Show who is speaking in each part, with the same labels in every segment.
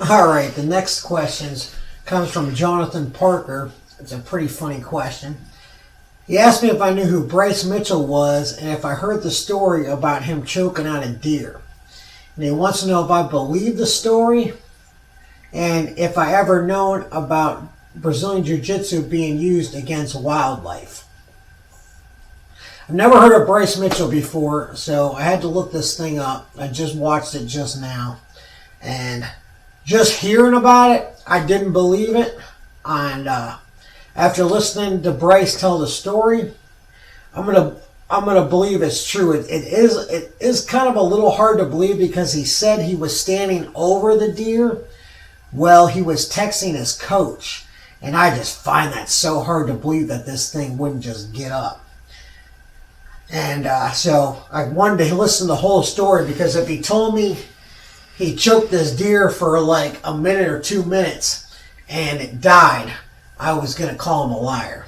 Speaker 1: All right, the next question comes from Jonathan Parker. It's a pretty funny question. He asked me if I knew who Bryce Mitchell was and if I heard the story about him choking out a deer. And he wants to know if I believe the story and if I ever known about Brazilian Jiu-Jitsu being used against wildlife. I've never heard of Bryce Mitchell before, so I had to look this thing up. I just watched it just now. And just hearing about it, I didn't believe it. And after listening to Bryce tell the story, I'm gonna believe it's true. It is kind of a little hard to believe because he said he was standing over the deer while he was texting his coach. And I just find that so hard to believe that this thing wouldn't just get up. And so I wanted to listen to the whole story, because if he told me he choked this deer for like a minute or 2 minutes and it died, I was going to call him a liar.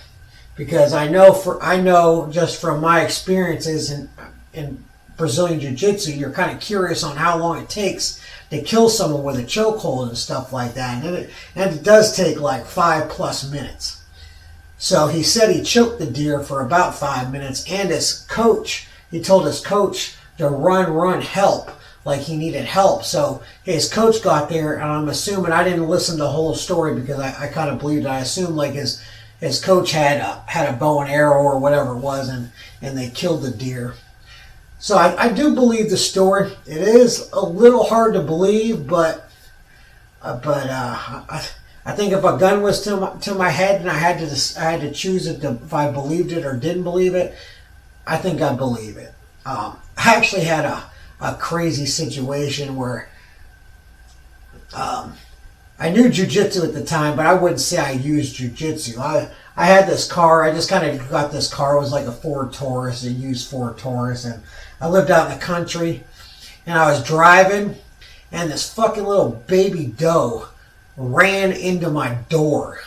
Speaker 1: Because I know just from my experiences in Brazilian Jiu-Jitsu, you're kind of curious on how long it takes to kill someone with a chokehold and stuff like that. And it does take like 5+ minutes. So he said he choked the deer for about 5 minutes, and he told his coach to run, help, like he needed help. So his coach got there, and I'm assuming, I didn't listen to the whole story because I kind of believed it. I assumed like his coach had a bow and arrow or whatever it was, and they killed the deer. So I do believe the story. It is a little hard to believe, but I think if a gun was to my head and I had to choose if I believed it or didn't believe it, I think I believe it. I actually had a crazy situation where I knew jiu-jitsu at the time, but I wouldn't say I used jiu-jitsu. I had this car. I just kind of got this car. It was like a Ford Taurus, a used Ford Taurus, and I lived out in the country, and I was driving, and this fucking little baby doe ran into my door.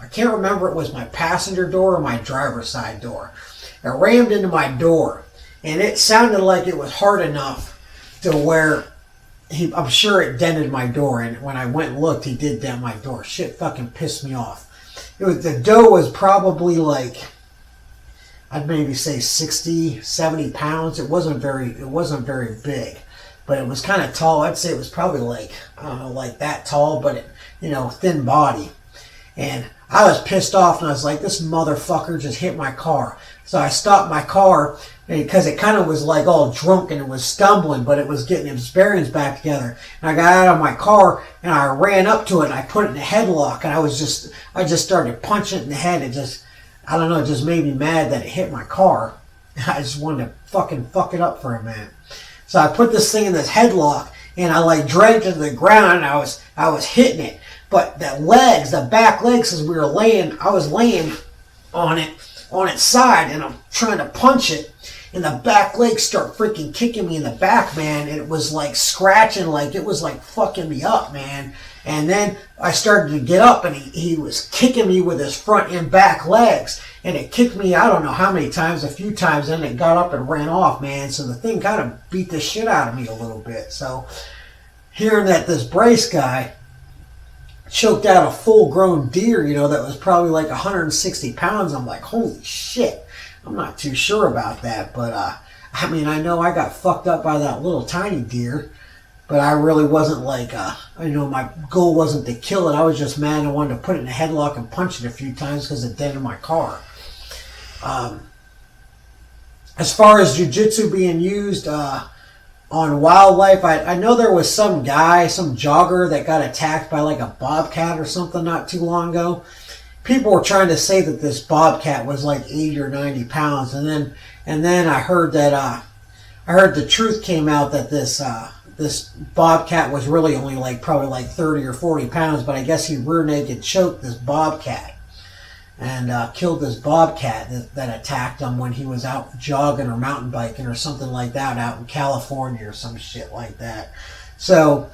Speaker 1: I can't remember if it was my passenger door or my driver's side door. It rammed into my door, and it sounded like it was hard enough to where I'm sure it dented my door. And when I went and looked, he did dent my door. Shit fucking pissed me off. The doe was probably like, I'd maybe say 60, 70 pounds. It wasn't very big, but it was kind of tall. I'd say it was probably like, I don't know, like that tall, but it, thin body. And I was pissed off, and I was like, this motherfucker just hit my car. So I stopped my car, because it kind of was like all drunk and it was stumbling, but it was getting its bearings back together. And I got out of my car and I ran up to it and I put it in a headlock, and I just started punching it in the head. It just made me mad that it hit my car. I just wanted to fucking fuck it up for a minute. So I put this thing in this headlock, and I like dragged it to the ground, and I was hitting it. But the back legs, as I was laying on its side, and I'm trying to punch it, and the back legs start freaking kicking me in the back, man, and it was like scratching, like it was like fucking me up, man. And then I started to get up, and he was kicking me with his front and back legs, and it kicked me, I don't know how many times, a few times, and it got up and ran off, man. So the thing kind of beat the shit out of me a little bit. So hearing that this Bryce guy choked out a full-grown deer, that was probably like 160 pounds, I'm like, holy shit. I'm not too sure about that, but I know I got fucked up by that little tiny deer, but I really wasn't like, my goal wasn't to kill it. I was just mad and wanted to put it in a headlock and punch it a few times because it dented my car. As far as jiu-jitsu being used on wildlife, I know there was some jogger that got attacked by like a bobcat or something not too long ago. People were trying to say that this bobcat was like 80 or 90 pounds, and then I heard that the truth came out that this bobcat was really only probably like 30 or 40 pounds, but I guess he rear naked choked this bobcat and killed this bobcat that attacked him when he was out jogging or mountain biking or something like that out in California or some shit like that. So,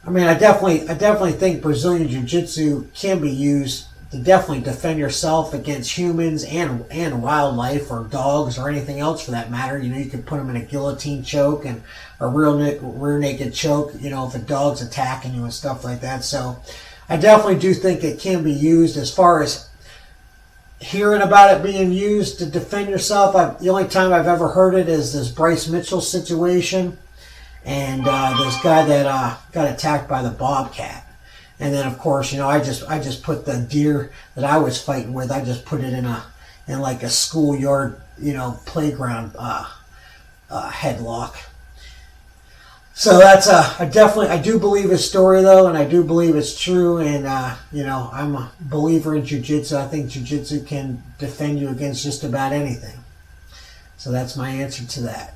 Speaker 1: I definitely think Brazilian Jiu-Jitsu can be used to definitely defend yourself against humans and wildlife or dogs or anything else for that matter. You know, you could put them in a guillotine choke and a rear naked choke, you know, if a dog's attacking you and stuff like that. So I definitely do think it can be used. As far as hearing about it being used to defend yourself, the only time I've ever heard it is this Bryce Mitchell situation and this guy that got attacked by the bobcat. And then, of course, you know, I just put the deer that I was fighting with. I just put it in like a schoolyard, you know, playground headlock. So that's I do believe his story though, and I do believe it's true. And you know, I'm a believer in jiu-jitsu. I think jiu-jitsu can defend you against just about anything. So that's my answer to that.